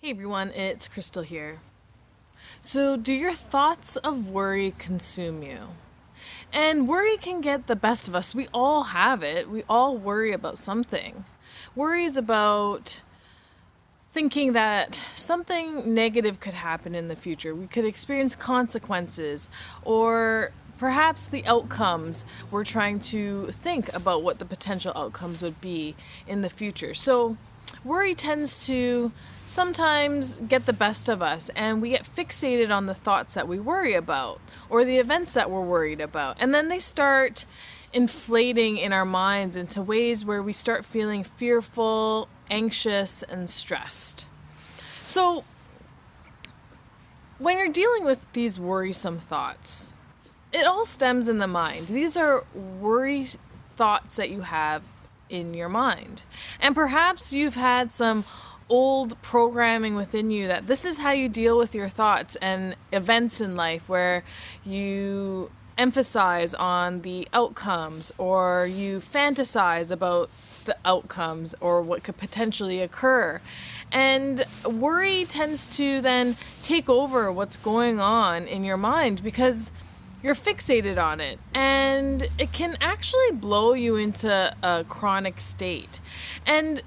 Hey everyone, it's Krystallee here. So, do your thoughts of worry consume you? And worry can get the best of us. We all have it. We all worry about something. Worry is about thinking that something negative could happen in the future. We could experience consequences, or perhaps the outcomes. We're trying to think about what the potential outcomes would be in the future. So, worry tends to sometimes get the best of us, and we get fixated on the thoughts that we worry about or the events that we're worried about. And then they start inflating in our minds into ways where we start feeling fearful, anxious, and stressed. So, when you're dealing with these worrisome thoughts, it all stems in the mind. These are worry thoughts that you have in your mind. And perhaps you've had some old programming within you that this is how you deal with your thoughts and events in life, where you emphasize on the outcomes or you fantasize about the outcomes or what could potentially occur. And worry tends to then take over what's going on in your mind because you're fixated on it, and it can actually blow you into a chronic state and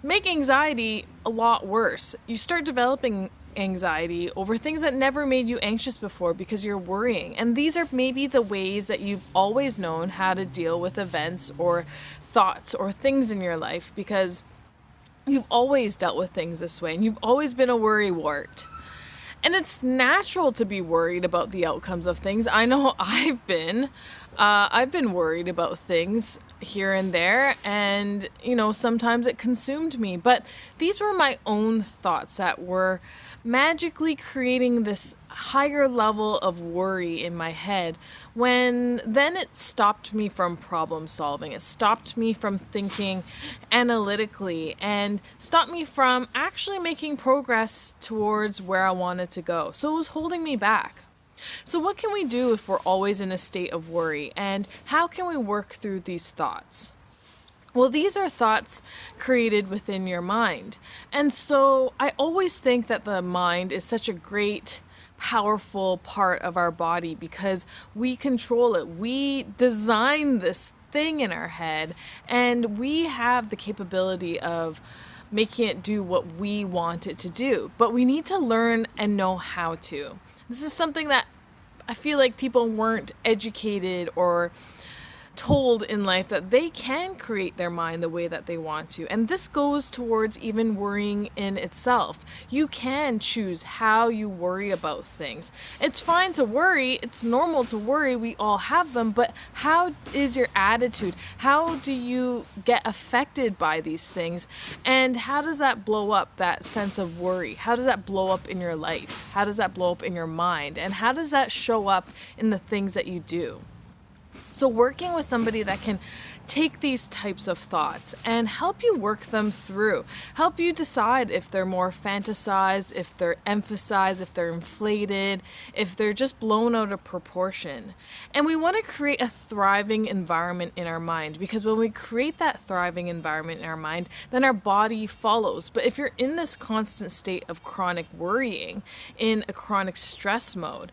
make anxiety a lot worse. You start developing anxiety over things that never made you anxious before because you're worrying. And these are maybe the ways that you've always known how to deal with events or thoughts or things in your life, because you've always dealt with things this way and you've always been a worrywart. And it's natural to be worried about the outcomes of things. I know I've been worried about things here and there, and sometimes it consumed me. But these were my own thoughts that were magically creating this higher level of worry in my head, when then it stopped me from problem solving. It stopped me from thinking analytically and stopped me from actually making progress towards where I wanted to go. So it was holding me back. So what can we do if we're always in a state of worry, and how can we work through these thoughts? Well, these are thoughts created within your mind. And so I always think that the mind is such a great, powerful part of our body because we control it. We design this thing in our head, and we have the capability of making it do what we want it to do. But we need to learn and know how to. This is something that I feel like people weren't educated or told in life, that they can create their mind the way that they want to. And this goes towards even worrying in itself. You can choose how you worry about things. It's fine to worry. It's normal to worry. We all have them. But how is your attitude? How do you get affected by these things? And how does that blow up that sense of worry? How does that blow up in your life? How does that blow up in your mind? And how does that show up in the things that you do? So working with somebody that can take these types of thoughts and help you work them through, help you decide if they're more fantasized, if they're emphasized, if they're inflated, if they're just blown out of proportion. And we want to create a thriving environment in our mind, because when we create that thriving environment in our mind, then our body follows. But if you're in this constant state of chronic worrying, in a chronic stress mode,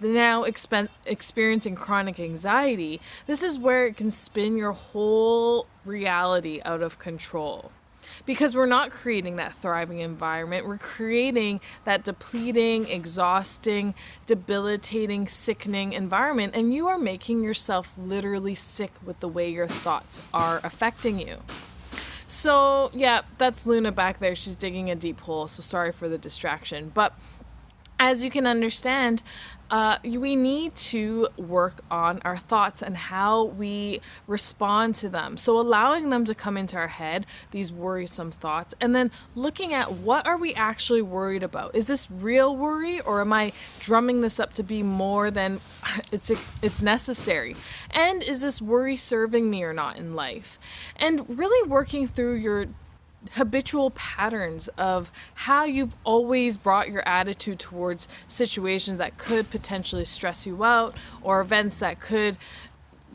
now experiencing chronic anxiety, this is where it can spin your whole reality out of control. Because we're not creating that thriving environment, we're creating that depleting, exhausting, debilitating, sickening environment, and you are making yourself literally sick with the way your thoughts are affecting you. So yeah, that's Luna back there. She's digging a deep hole, so sorry for the distraction. But as you can understand, we need to work on our thoughts and how we respond to them. So allowing them to come into our head, these worrisome thoughts, and then looking at what are we actually worried about? Is this real worry, or am I drumming this up to be more than it's necessary? And is this worry serving me or not in life? And really working through your habitual patterns of how you've always brought your attitude towards situations that could potentially stress you out, or events that could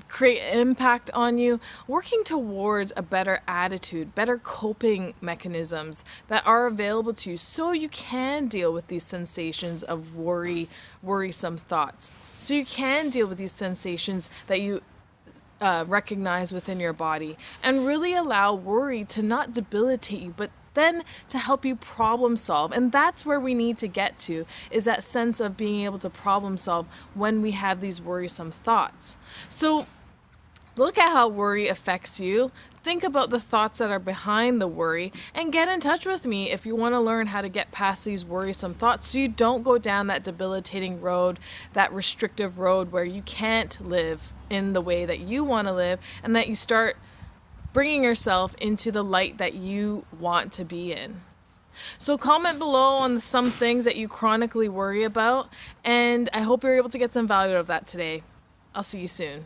create an impact on you, working towards a better attitude, better coping mechanisms that are available to you so you can deal with these sensations of worrisome thoughts. So you can deal with these sensations that you recognize within your body and really allow worry to not debilitate you, but then to help you problem solve. And that's where we need to get to, is that sense of being able to problem solve when we have these worrisome thoughts. So look at how worry affects you. Think about the thoughts that are behind the worry and get in touch with me if you want to learn how to get past these worrisome thoughts so you don't go down that debilitating road, that restrictive road where you can't live in the way that you want to live, and that you start bringing yourself into the light that you want to be in. So comment below on some things that you chronically worry about, and I hope you're able to get some value out of that today. I'll see you soon.